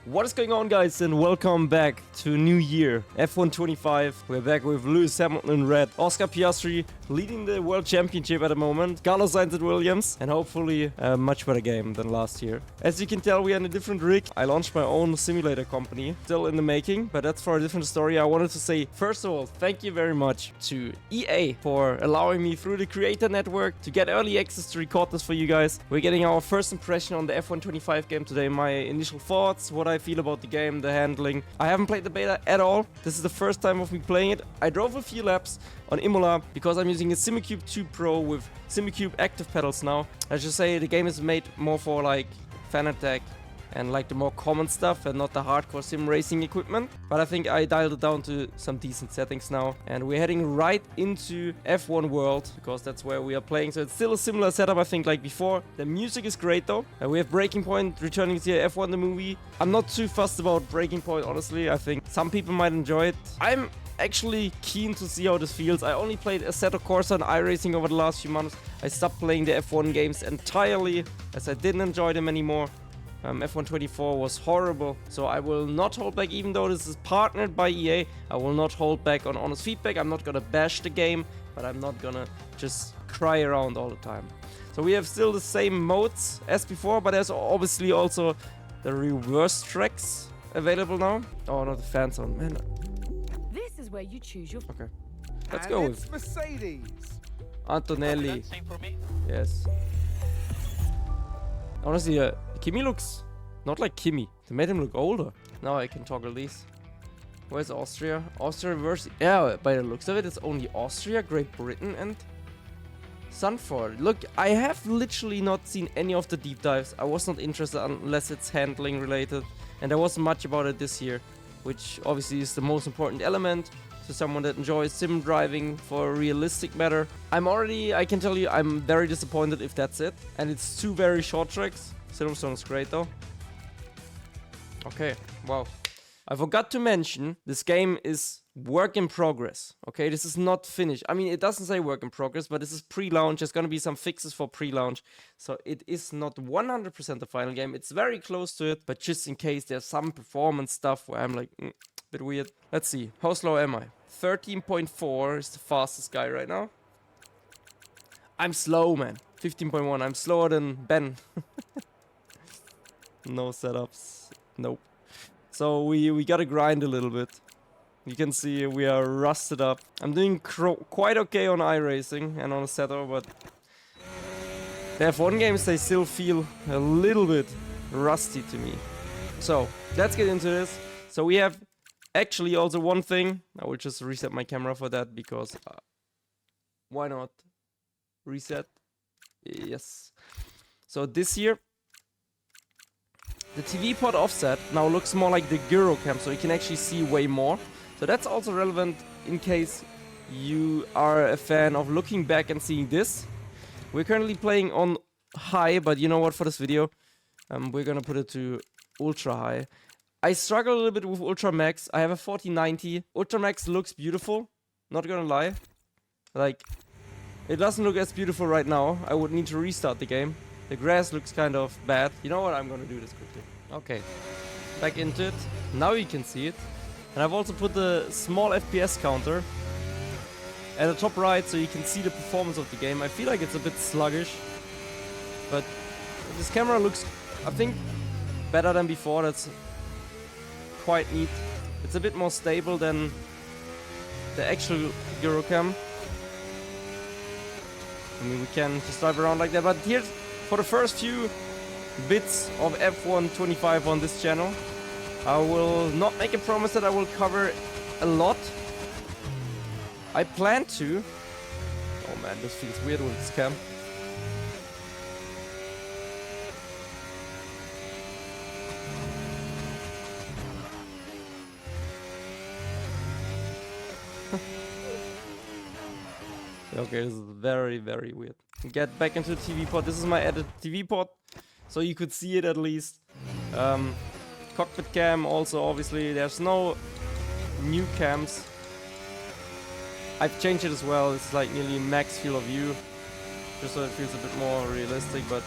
What is going on, guys, and welcome back to a new year, F1 25. We're back with Lewis Hamilton in red, Oscar Piastri leading the World Championship at the moment, Carlos Sainz at Williams, and hopefully a much better game than last year. As you can tell, we are in a different rig. I launched my own simulator company, still in the making, but that's for a different story. I wanted to say, first of all, thank you very much to EA for allowing me through the Creator Network to get early access to record this for you guys. We're getting our first impression on the F1 25 game today, my initial thoughts, what I feel about the game, the handling. I haven't played the beta at all. This is the first time of me playing it. I drove a few laps on Imola because I'm using a Simlab P1X Pro with Simucube active pedals now. I should say the game is made more for like fan attack and like the more common stuff and not the hardcore sim racing equipment. But I think I dialed it down to some decent settings now. And we're heading right into F1 World because that's where we are playing. So it's still a similar setup, I think, like before. The music is great though. We have Breaking Point returning to F1 the movie. I'm not too fussed about Breaking Point, honestly. I think some people might enjoy it. I'm actually keen to see how this feels. I only played Assetto Corsa and iRacing over the last few months. I stopped playing the F1 games entirely as I didn't enjoy them anymore. F1 24 was horrible, so I will not hold back. Even though this is partnered by EA, I will not hold back on honest feedback. I'm not gonna bash the game, but I'm not gonna just cry around all the time. So we have still the same modes as before, but there's obviously also the reverse tracks available now. Oh, not the fan zone, man. This is where you choose your. Okay, let's go with Mercedes. Antonelli. Yes. Honestly, Kimi looks not like Kimi. They made him look older. Now I can toggle these. Where's Austria? Austria versus... Yeah, by the looks of it, it's only Austria, Great Britain, and Zandvoort. Look, I have literally not seen any of the deep dives. I was not interested unless it's handling related. And there wasn't much about it this year, which obviously is the most important element to someone that enjoys sim driving for a realistic matter. I can tell you, I'm very disappointed if that's it. And it's two very short tracks. Silverstone is great though. Okay, wow. I forgot to mention, this game is work in progress. Okay, this is not finished. I mean, it doesn't say work in progress, but this is pre-launch. There's gonna be some fixes for pre-launch. So it is not 100% the final game. It's very close to it, but just in case there's some performance stuff where I'm like, bit weird. Let's see, how slow am I? 13.4 is the fastest guy right now. I'm slow, man. 15.1, I'm slower than Ben. No setups, nope. So we gotta grind a little bit. You can see we are rusted up. I'm doing quite okay on iRacing and on Assetto, but the F1 games, they still feel a little bit rusty to me. So let's get into this. So we have actually also one thing. I will just reset my camera for that because why not? Reset. Yes. So this year, the TV pod offset now looks more like the gyro cam, so you can actually see way more. So that's also relevant in case you are a fan of looking back and seeing this. We're currently playing on high, but you know what, for this video, we're gonna put it to ultra high. I struggle a little bit with ultra max. I have a 4090. Ultra max looks beautiful, not gonna lie. Like, it doesn't look as beautiful right now. I would need to restart the game. The grass looks kind of bad. You know what? I'm gonna do this quickly. Okay. Back into it. Now you can see it. And I've also put the small FPS counter at the top right so you can see the performance of the game. I feel like it's a bit sluggish. But this camera looks, I think, better than before. That's quite neat. It's a bit more stable than the actual Eurocam. I mean, we can just drive around like that. But here's for the first few bits of F1 25 on this channel. I will not make a promise that I will cover a lot. I plan to. Oh man, this feels weird with this cam. Okay, this is very, very weird. Get back into the TV pod. This is my edited TV pod, so you could see it at least. Cockpit cam also, obviously. There's no new cams. I've changed it as well. It's like nearly max field of view, just so it feels a bit more realistic. But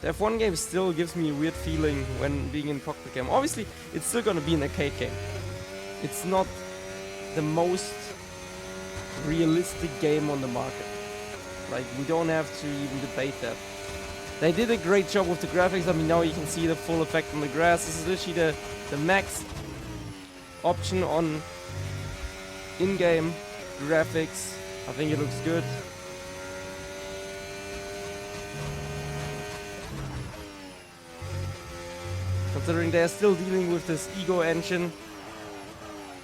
The F1 game still gives me a weird feeling when being in cockpit game. Obviously, it's still gonna be an arcade game. It's not the most realistic game on the market. Like, we don't have to even debate that. They did a great job with the graphics. I mean, now you can see the full effect on the grass. This is literally the max option on in-game graphics. I think it looks good. Considering they're still dealing with this Ego engine.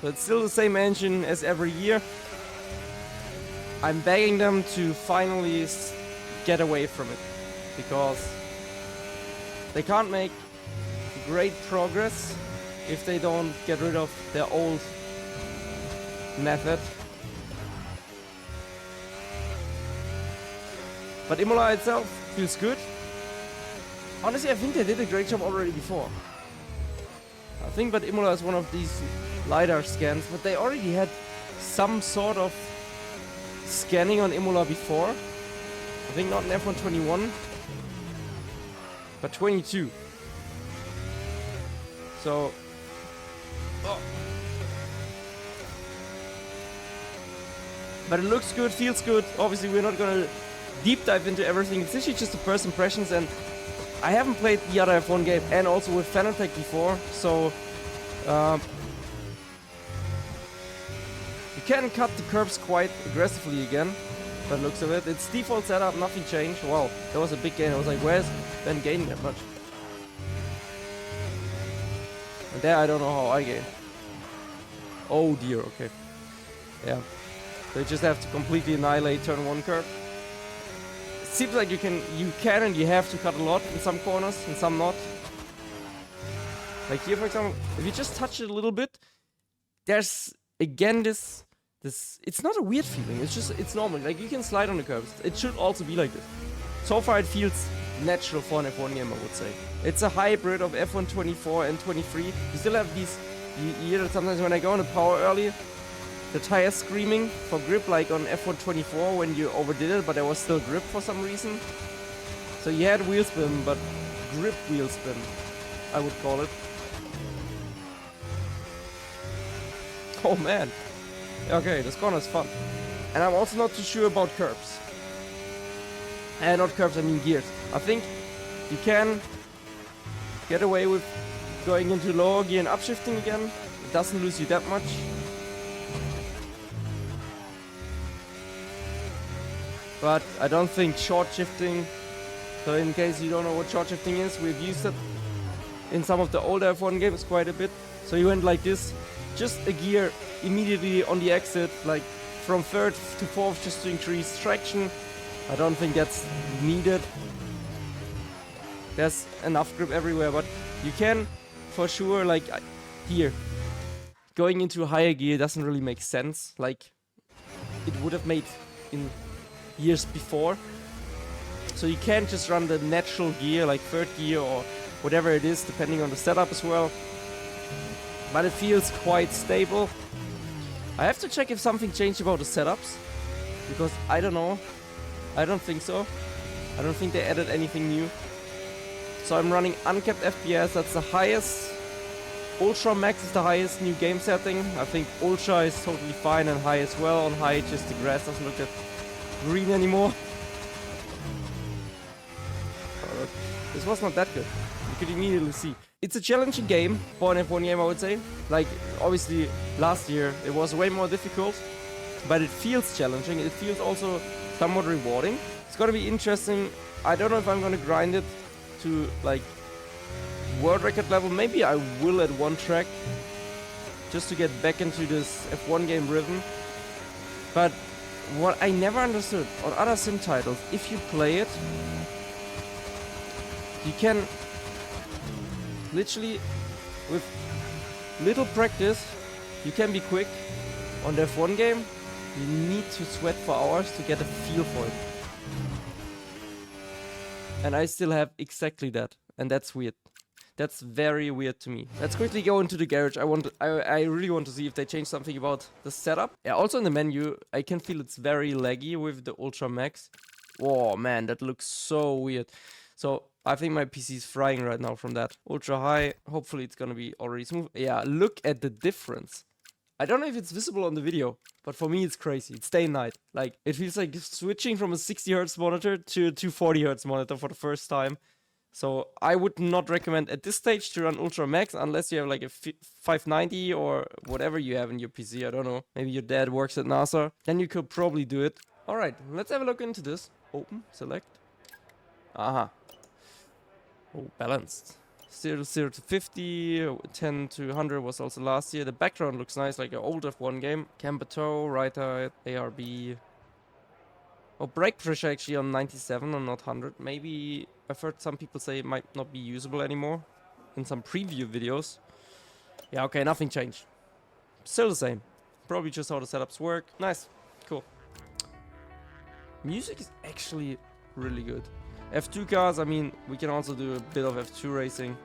So it's still the same engine as every year. I'm begging them to finally get away from it. Because they can't make great progress if they don't get rid of their old method. But Imola itself feels good. Honestly, I think they did a great job already before. I think but Imola is one of these LiDAR scans, but they already had some sort of scanning on Imola before. I think not in F1 21, but 22. So, but it looks good, feels good. Obviously, we're not gonna deep dive into everything. It's literally just the first impressions, and I haven't played the other F1 game and also with Fanatec before, so you can cut the curbs quite aggressively again. By the looks of it, it's default setup, nothing changed. Wow, that was a big gain. I was like, where's Ben gaining that much? And there, I don't know how I gain. Oh dear, okay. Yeah, they just have to completely annihilate turn 1 curve. It seems like you can and you have to cut a lot in some corners, and some not. Like here, for example, if you just touch it a little bit, there's again this, it's not a weird feeling, it's normal. Like, you can slide on the curves. It should also be like this. So far it feels natural for an F1 game, I would say. It's a hybrid of F1 24 and 23. You still have these, you hear that sometimes when I go on the power early, the tires screaming for grip, like on F1 24 when you overdid it, but there was still grip for some reason. So you had wheel spin, but grip wheel spin, I would call it. Oh man. Okay, this corner is fun. And I'm also not too sure about curves. And not curves, I mean gears. I think you can get away with going into lower gear and upshifting again. It doesn't lose you that much. But I don't think short shifting. So in case you don't know what short shifting is, we've used it in some of the older F1 games quite a bit. So you went like this, just a gear immediately on the exit, like from third to fourth, just to increase traction. I don't think that's needed. There's enough grip everywhere, but you can for sure, like here, going into higher gear doesn't really make sense, like it would have made in years before. So you can just run the natural gear, like third gear or whatever it is, depending on the setup as well. But it feels quite stable. I have to check if something changed about the setups, because I don't know. I don't think so. I don't think they added anything new. So I'm running uncapped FPS, that's the highest. Ultra Max is the highest new game setting. I think Ultra is totally fine and high as well. On high, just the grass doesn't look that green anymore. This was not that good. You could immediately see. It's a challenging game for an F1 game, I would say. Like, obviously, last year it was way more difficult, but it feels challenging. It feels also somewhat rewarding. It's gonna be interesting. I don't know if I'm gonna grind it to, like, world record level. Maybe I will at one track, just to get back into this F1 game rhythm. But what I never understood on other sim titles, if you play it, you can literally, with little practice, you can be quick. On the F1 game, you need to sweat for hours to get a feel for it. And I still have exactly that, and that's weird. That's very weird to me. Let's quickly go into the garage. I really want to see if they change something about the setup. Yeah, also in the menu, I can feel it's very laggy with the Ultra Max. Oh man, that looks so weird. So I think my PC is frying right now from that. Ultra high, hopefully it's gonna be already smooth. Yeah, look at the difference. I don't know if it's visible on the video, but for me it's crazy. It's day and night. Like, it feels like switching from a 60Hz monitor to a 240Hz monitor for the first time. So I would not recommend at this stage to run Ultra Max unless you have like a 590 or whatever you have in your PC. I don't know. Maybe your dad works at NASA. Then you could probably do it. Alright, let's have a look into this. Open, select. Aha. Oh, balanced. 0 to 50, 10 to 100 was also last year. The background looks nice, like an old F1 game. Camber toe, right eye, ARB. Oh, brake pressure actually on 97 and not 100. Maybe I've heard some people say it might not be usable anymore in some preview videos. Yeah, okay, nothing changed. Still the same. Probably just how the setups work. Nice, cool. Music is actually really good. F2 cars, I mean, we can also do a bit of F2 racing.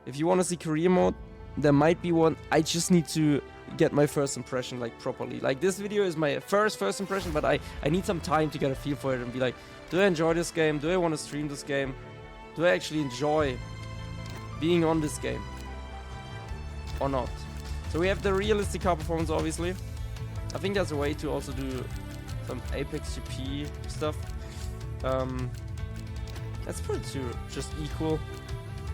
If you want to see career mode, there might be one. I just need to get my first impression like properly. Like, this video is my first impression, but I need some time to get a feel for it and be like, do I enjoy this game? Do I want to stream this game? Do I actually enjoy being on this game or not? So we have the realistic car performance, obviously. I think there's a way to also do some Apex GP stuff. Let's put it to just equal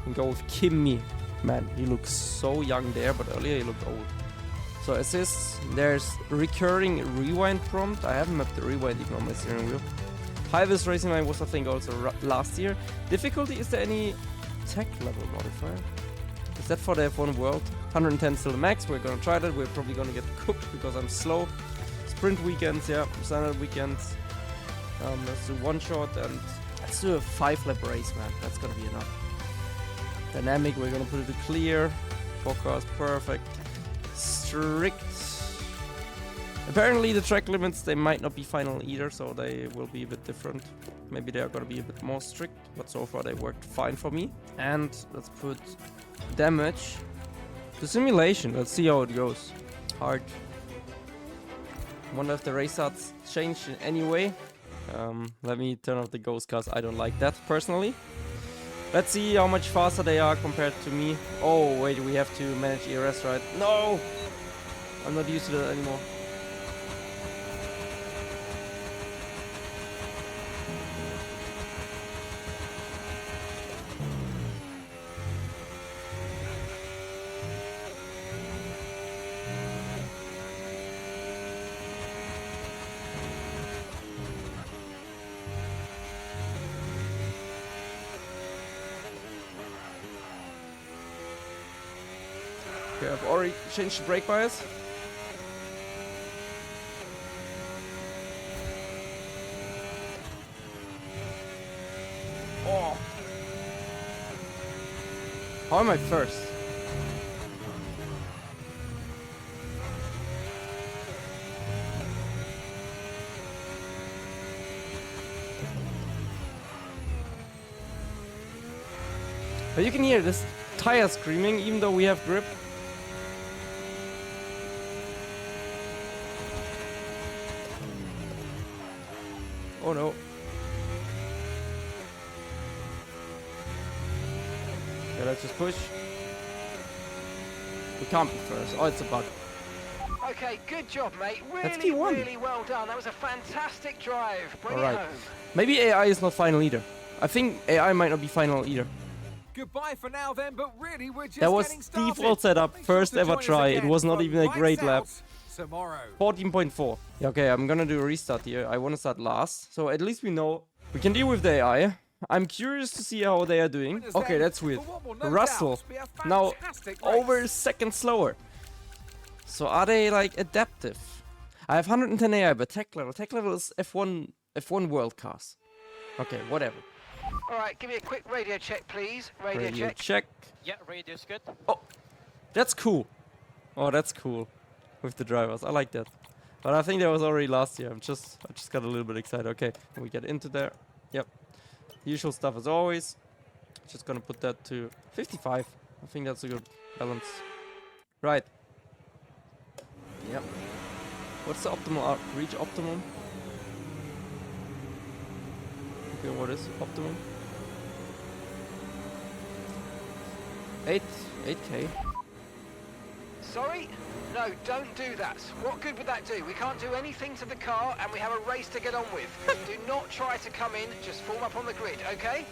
and go with Kimmy. Man, he looks so young there, but earlier he looked old. So assists, there's recurring rewind prompt. I haven't mapped the rewind even on my steering wheel. High-vis racing line was, I think, also last year. Difficulty, is there any tech level modifier? Is that for the F1 World? 110 still the max. We're gonna try that. We're probably gonna get cooked because I'm slow. Sprint weekends, yeah, standard weekends. Let's do one shot and let's do a 5-lap race, man. That's gonna be enough. Dynamic, we're gonna put it to clear. Forecast, perfect. Strict. Apparently the track limits, they might not be final either, so they will be a bit different. Maybe they are gonna be a bit more strict, but so far they worked fine for me. And let's put damage to simulation. Let's see how it goes. Hard. Wonder if the race starts changed in any way. Let me turn off the ghost cars. I don't like that personally. Let's see how much faster they are compared to me. Oh wait, we have to manage ERS, right? No! I'm not used to that anymore. Okay, I've already changed the brake bias. Oh! How am I first? But you can hear this tire screaming even though we have grip. Oh no. Okay, let's just push. We can't be first. Oh, it's a bug. Okay, good job, mate. That's Really, P1. really well done. That was a fantastic drive. Bring All right. it home. Maybe AI is not final either. I think AI might not be final either. Goodbye for now then, but really we're just That was getting started. default setup, Make first sure to ever join us try. It again was not for even a Lights great lap. Out tomorrow. 14.4. Yeah, okay, I'm gonna do a restart here. I want to start last. So at least we know we can deal with the AI. I'm curious to see how they are doing. Winners Okay, then that's weird. for what will no Russell, doubt be a now fantastic over a race. second slower. So are they like adaptive? I have 110 AI, but tech level is F1 World cars. Okay, whatever. All right, give me a quick radio check, please. Radio Radio check. check. Yeah, radio's good. Oh, that's cool. Oh, that's cool. With the drivers, I like that. But I think that was already last year. I just got a little bit excited. Okay, we get into there. Yep. Usual stuff as always. Just gonna put that to 55. I think that's a good balance. Right. Yep. What's the optimal reach optimum? Okay, what is optimum? 8K. Sorry? No, don't do that. What good would that do? We can't do anything to the car and we have a race to get on with. Do not try to come in, just form up on the grid, okay?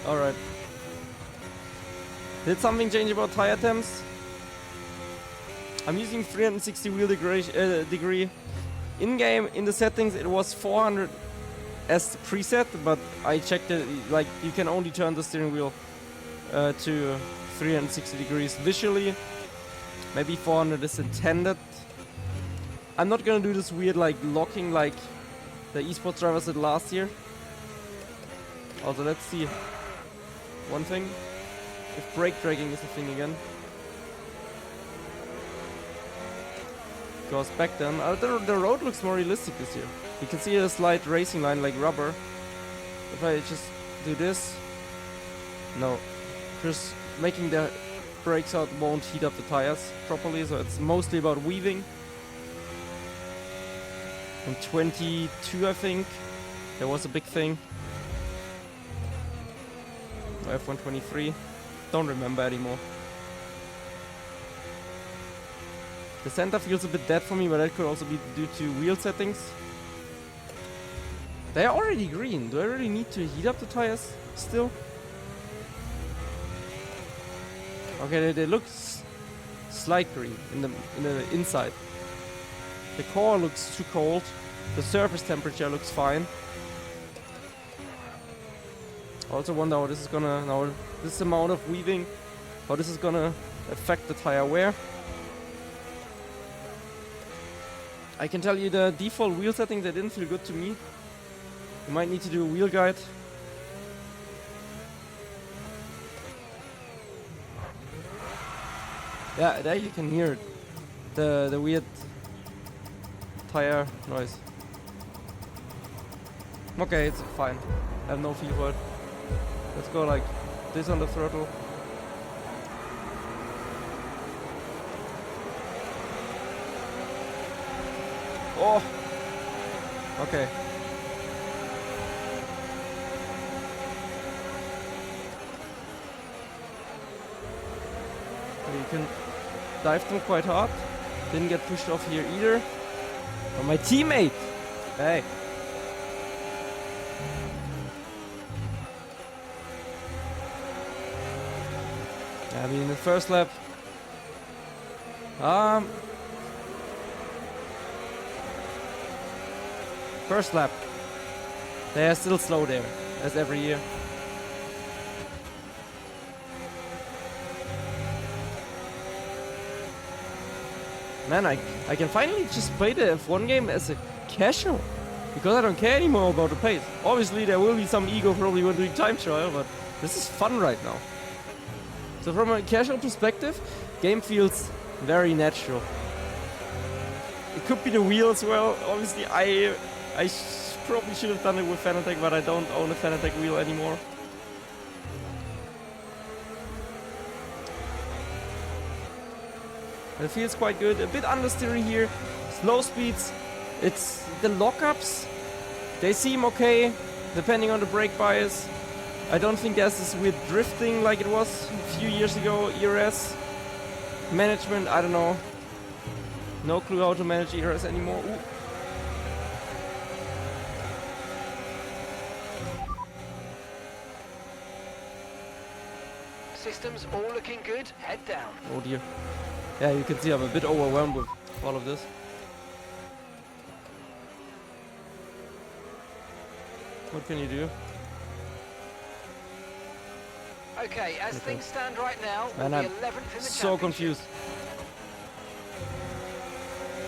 Alright. Did something change about tire temps? I'm using 360 wheel degree. In-game, in the settings, it was 400 as the preset, but I checked it, like, you can only turn the steering wheel to 360 degrees visually. Maybe 400 is intended. I'm not gonna do this weird, like, locking like the esports drivers did last year. Also, let's see. One thing. If brake dragging is a thing again. Because back then, the road looks more realistic this year. You can see a slight racing line like rubber. If I just do this, no, just making the brakes out won't heat up the tires properly, so it's mostly about weaving. In 22, I think, there was a big thing. F1 23, don't remember anymore. The center feels a bit dead for me, but that could also be due to wheel settings. They are already green. Do I really need to heat up the tires still? Okay, they look slight green in the inside. The core looks too cold. The surface temperature looks fine. Also wonder how this is gonna, now this amount of weaving, how this is gonna affect the tire wear. I can tell you the default wheel settings, they didn't feel good to me. You might need to do a wheel guide. Yeah, there you can hear it. The weird tire noise. Okay, it's fine. I have no feel for it. Let's go like this on the throttle. Oh! Okay. You can dive them quite hard. Didn't get pushed off here either. Oh, my teammate! Hey! I mean, the first lap. First lap. They are still slow there, as every year. Man, I can finally just play the F1 game as a casual. Because I don't care anymore about the pace. Obviously, there will be some ego probably when doing time trial, but this is fun right now. So from a casual perspective, game feels very natural. It could be the wheel as well. Obviously, I probably should have done it with Fanatec, but I don't own a Fanatec wheel anymore. It feels quite good. A bit understeery here. Slow speeds. It's the lockups. They seem okay, depending on the brake bias. I don't think there's this weird drifting like it was a few years ago. ERS management, I don't know. No clue how to manage ERS anymore. Ooh. Systems all looking good. Head down. Oh dear. Yeah, you can see I'm a bit overwhelmed with all of this. What can you do? Okay, as things stand right now, Man, we'll I'm be 11th in the so championship. confused.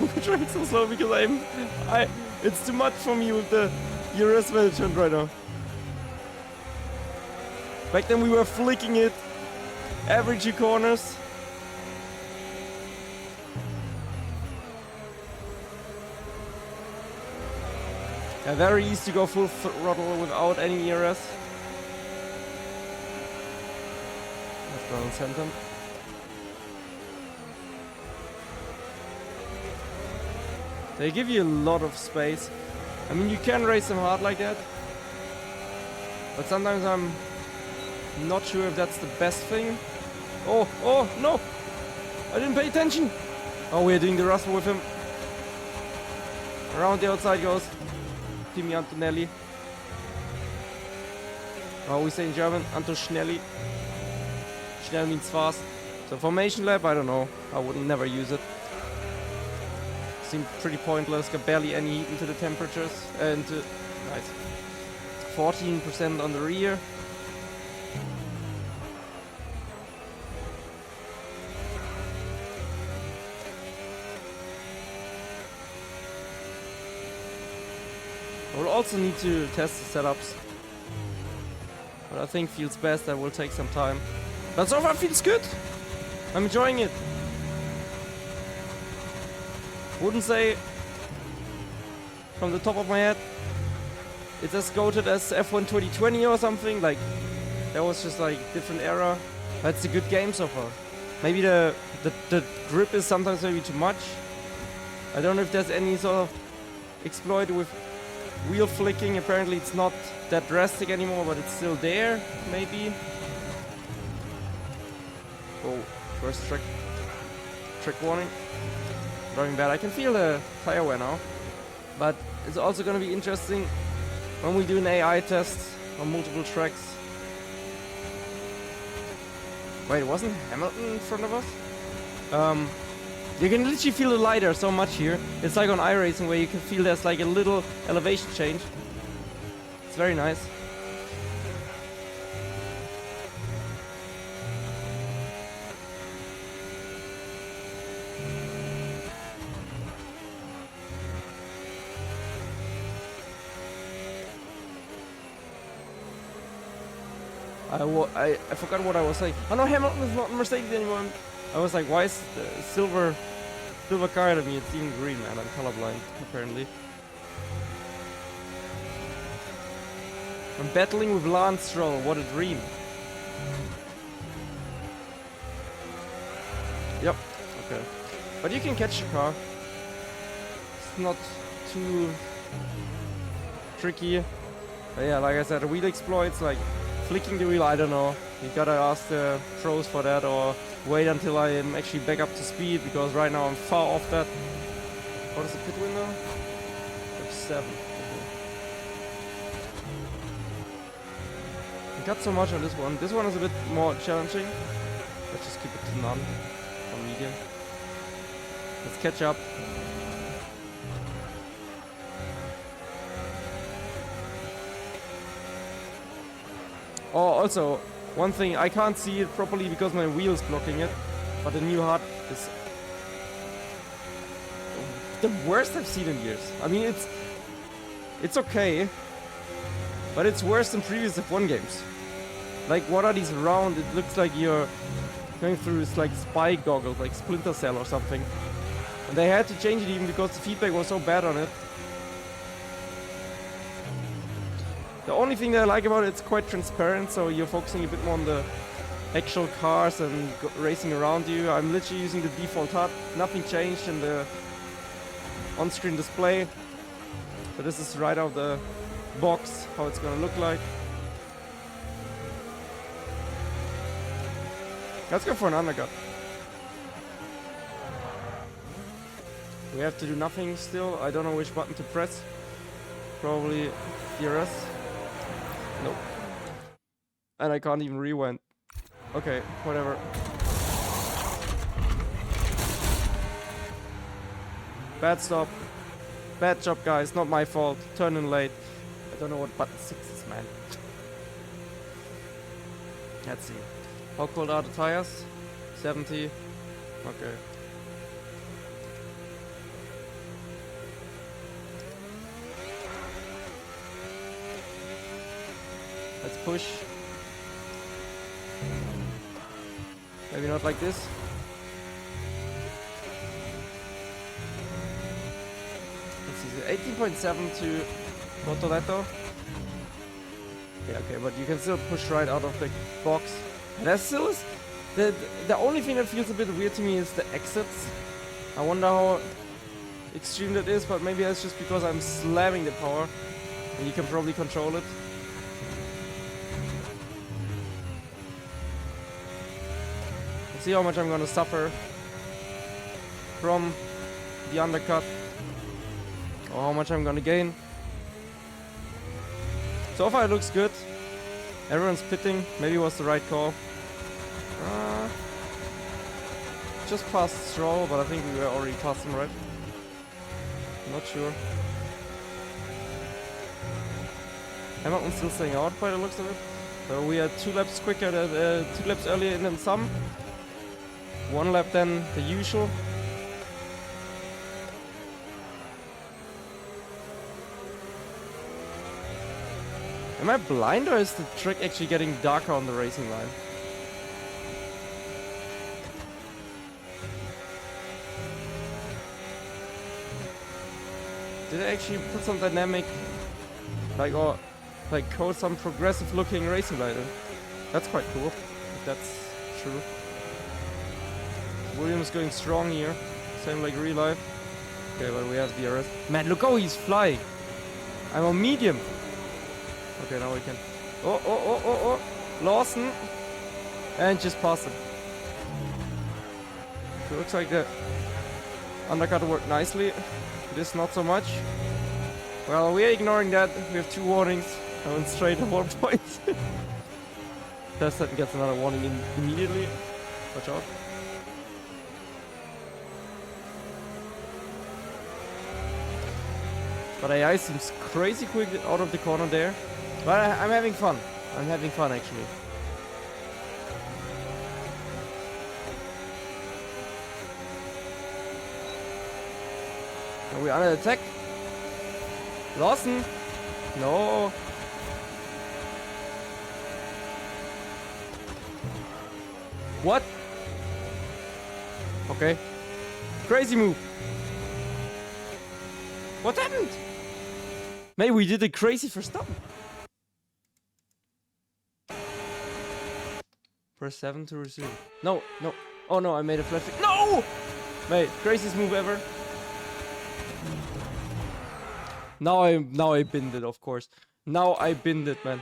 I'm trying so slow because it's too much for me with the ERS management right now. Back then we were flicking it every 2 corners. Yeah, very easy to go full throttle without any ERS. Let's go and send them. They give you a lot of space. I mean, you can race them hard like that. But sometimes I'm not sure if that's the best thing. Oh, oh, no! I didn't pay attention! Oh, we're doing the Russell with him. Around the outside goes Timmy Antonelli. Oh, we say in German, Anto Schnelli. Schnell means fast. So formation lab, I don't know. I would never use it. Seemed pretty pointless, got barely any heat into the temperatures. Nice. 14% on the rear. I will also need to test the setups. What I think feels best, that will take some time. But so far feels good. I'm enjoying it. Wouldn't say from the top of my head it's as goated as F1 2020 or something. Like, that was just like different era. But it's a good game so far. Maybe the grip is sometimes maybe too much. I don't know if there's any sort of exploit with wheel flicking. Apparently it's not that drastic anymore, but it's still there, maybe. Oh, first trick warning. Driving bad. I can feel the tire wear now. But it's also going to be interesting when we do an AI test on multiple tracks. Wait, wasn't Hamilton in front of us? You can literally feel the lidar so much here. It's like on iRacing where you can feel there's like a little elevation change. It's very nice. I forgot what I was saying. Oh no, Hamilton is not Mercedes anymore. I was like, why is the silver car at me? It's even green, man. I'm colorblind, apparently. I'm battling with Lance Stroll. What a dream. Yep. Okay. But you can catch the car. It's not too tricky. But yeah, like I said, wheel exploits, like flicking the wheel, I don't know. You gotta ask the pros for that, or wait until I am actually back up to speed, because right now I'm far off that. What is the pit window? 7. I got so much on this one. This one is a bit more challenging. Let's just keep it to none on medium. Let's catch up. Oh, also, one thing, I can't see it properly because my wheel is blocking it, but the new HUD is the worst I've seen in years. I mean, it's okay, but it's worse than previous F1 games. Like, what are these round? It looks like you're going through this like spy goggles, like Splinter Cell or something. And they had to change it even because the feedback was so bad on it. The only thing that I like about it, it's quite transparent, so you're focusing a bit more on the actual cars and racing around you. I'm literally using the default HUD. Nothing changed in the on-screen display. So this is right out of the box, how it's gonna look like. Let's go for an undercut. We have to do nothing still. I don't know which button to press. Probably DRS. Nope. And I can't even rewind. Okay, whatever. Bad stop. Bad job, guys. Not my fault. Turn in late. I don't know what button 6 is, man. Let's see. How cold are the tires? 70. Okay. Let's push. Maybe not like this. Let's see, 18.7 to Bortoletto. Yeah, okay, but you can still push right out of the box. There's still the only thing that feels a bit weird to me is the exits. I wonder how extreme that is, but maybe that's just because I'm slamming the power and you can probably control it. See how much I'm gonna suffer from the undercut, or how much I'm gonna gain. So far it looks good. Everyone's pitting. Maybe it was the right call. Just past Stroll, but I think we were already past him, right? Not sure. Hamilton's still staying out by the looks of it. So we are 2 laps quicker, 2 laps earlier than some. 1 lap than the usual. Am I blind, or is the track actually getting darker on the racing line? Did I actually put some dynamic, like, or like code some progressive looking racing light in? That's quite cool, if that's true. Williams going strong here, same like real life. Okay, but we have DRS. Man, look how he's flying. I'm on medium. Okay, now we can. Oh. Lawson. And just pass him. So it looks like the undercut worked nicely. This not so much. Well, we are ignoring that. We have 2 warnings. I went straight at 1 point. Tested gets another warning immediately. Watch out. But AI seems crazy quick out of the corner there. But I'm having fun. I'm having fun actually. Are we under attack? Lawson? No. What? Okay. Crazy move. What happened? Maybe we did a crazy first stop. Press 7 to resume. No. Oh no, I made a flash. No! Mate, craziest move ever. Now I binned it, of course. Now I binned it, man.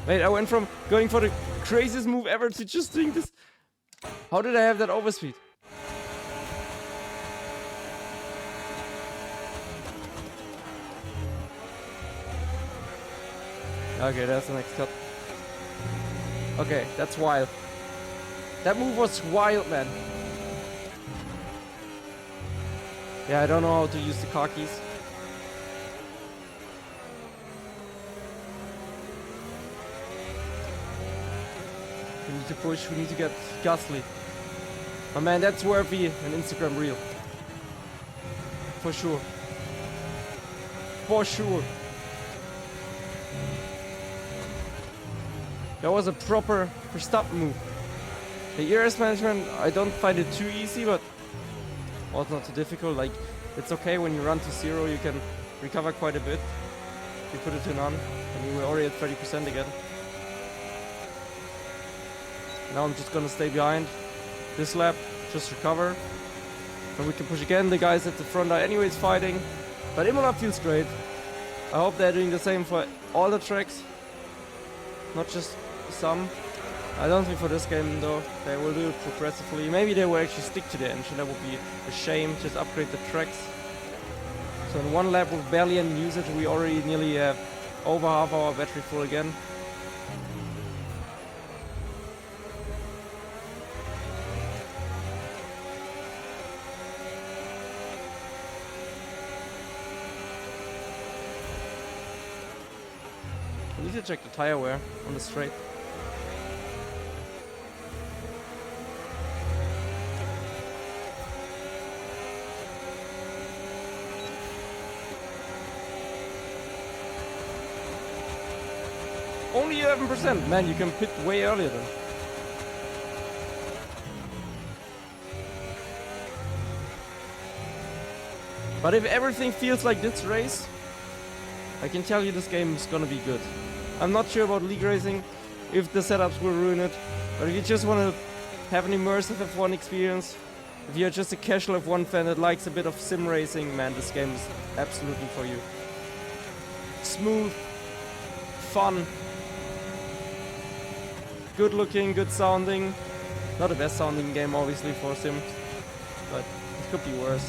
Wait, I went from going for the craziest move ever to just doing this. How did I have that overspeed? Okay, that's the next cut. Okay, that's wild. That move was wild, man. Yeah, I don't know how to use the car keys. We need to push, we need to get Gasly. Oh man, that's worthy an Instagram reel. For sure. For sure. That was a proper Verstappen move. The ERS management, I don't find it too easy, but also not too difficult. Like, it's okay when you run to 0, you can recover quite a bit. You put it to none, and we were already at 30% again. Now I'm just gonna stay behind this lap, just recover. And we can push again. The guys at the front are anyways fighting. But Imola feels great. I hope they're doing the same for all the tracks, not just some. I don't think for this game though, they will do it progressively. Maybe they will actually stick to the engine, that would be a shame, just upgrade the tracks. So in 1 lap with barely any usage, we already nearly have over half our battery full again. I need to check the tire wear on the straight. Only 11%! Man, you can pit way earlier then. But if everything feels like this race, I can tell you this game is gonna be good. I'm not sure about league racing, if the setups will ruin it, but if you just want to have an immersive F1 experience, if you're just a casual F1 fan that likes a bit of sim racing, man, this game is absolutely for you. Smooth, fun. Good looking, good sounding. Not the best sounding game obviously for Sims, but it could be worse.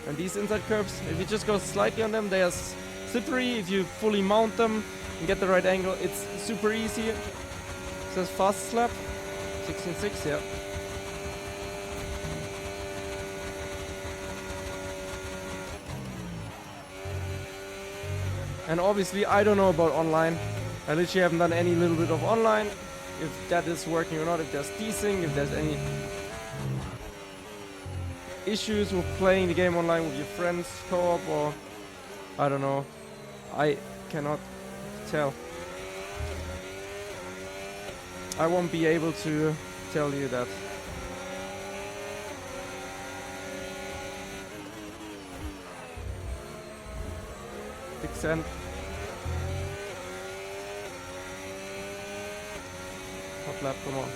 And these inside curves, if you just go slightly on them, they are slippery. If you fully mount them and get the right angle, it's super easy. It says fast slap, 16.6, yeah. And obviously I don't know about online. I literally haven't done any little bit of online. If that is working or not, if there's desync, if there's any issues with playing the game online with your friends, co-op, or I don't know. I cannot tell. I won't be able to tell you that. Cent. Hot lap, come on.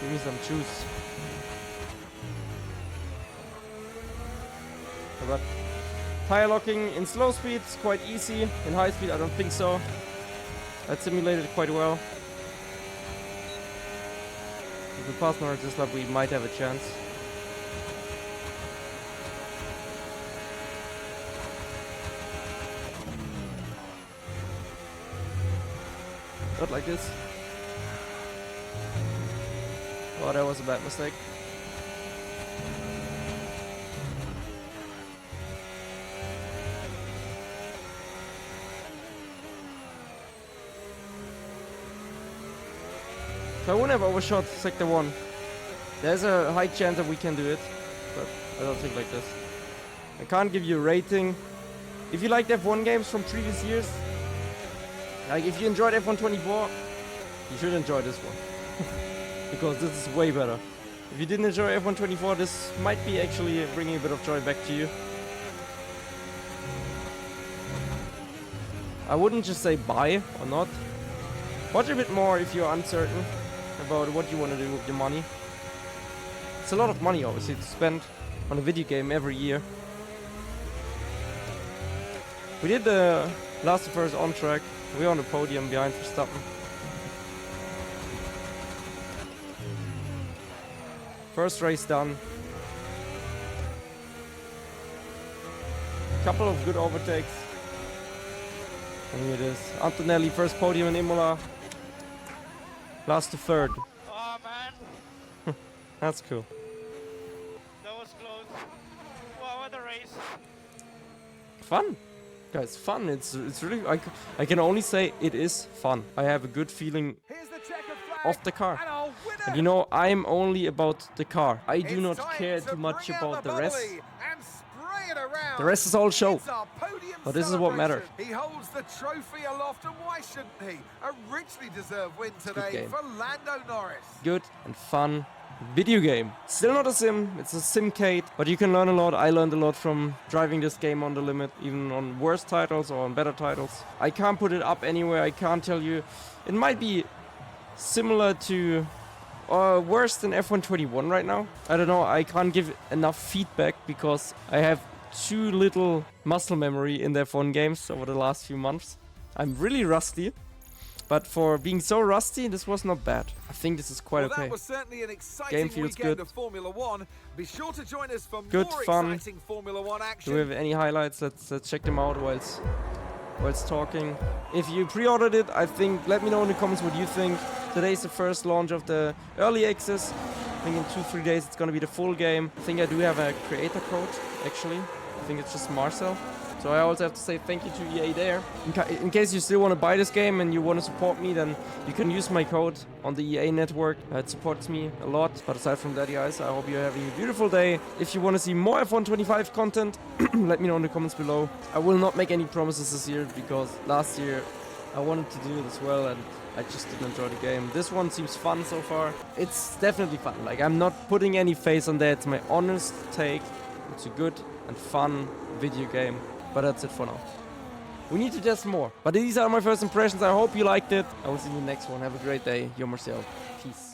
Give me some juice. But tire locking in slow speed is quite easy. In high speed, I don't think so. That simulated it quite well. If we pass now this lap, we might have a chance. Not like this. Oh, that was a bad mistake. So I wouldn't have overshot sector 1. There's a high chance that we can do it, but I don't think like this. I can't give you a rating. If you liked F1 games from previous years, like if you enjoyed F1 24, you should enjoy this one. Because this is way better. If you didn't enjoy F1 24, this might be actually bringing a bit of joy back to you. I wouldn't just say buy or not. Watch a bit more if you're uncertain about what you want to do with your money. It's a lot of money obviously to spend on a video game every year. We did the last of us on track. We're on the podium behind Verstappen. First race done. Couple of good overtakes. And here it is. Antonelli, first podium in Imola. Last to third. Oh man, That's cool. that was close. Wow, what a race. Fun. Guys, fun. It's really, I can only say it is fun. I have a good feeling Here's the checkered flag. of the car. And our winner. And you know, I'm only about the car. I do It's not time care to too much bring out about the rest. bubbly and spray it around. The rest is all show. It's our podium But this is what matters. celebration. He holds the trophy aloft, and why shouldn't he? A richly deserved win today game. for Lando Norris. Good and fun video game. Still not a sim, it's a simcade, but you can learn a lot. I learned a lot from driving this game on the limit, even on worse titles or on better titles. I can't put it up anywhere, I can't tell you. It might be similar to or worse than F1 21 right now. I don't know, I can't give enough feedback because I have too little muscle memory in the F1 games over the last few months. I'm really rusty. But for being so rusty, this was not bad. I think this is quite Well, okay. that was certainly an Game exciting feels weekend good. of Formula One. Be sure to join us for Good more fun. exciting Formula One Do action. we have any highlights? Let's check them out whilst talking. If you pre-ordered it, I think, let me know in the comments what you think. Today's the first launch of the early access. I think in 2-3 days it's gonna be the full game. I think I do have a creator code, actually. I think it's just Marcel. So I also have to say thank you to EA there. In case you still want to buy this game and you want to support me, then you can use my code on the EA network. It supports me a lot. But aside from that, guys, I hope you're having a beautiful day. If you want to see more F1 25 content, let me know in the comments below. I will not make any promises this year because last year I wanted to do it as well and I just didn't enjoy the game. This one seems fun so far. It's definitely fun. Like, I'm not putting any face on that. It's my honest take. It's a good and fun video game. But that's it for now. We need to test more. But these are my first impressions. I hope you liked it. I will see you in the next one. Have a great day. You're Marcel. Peace.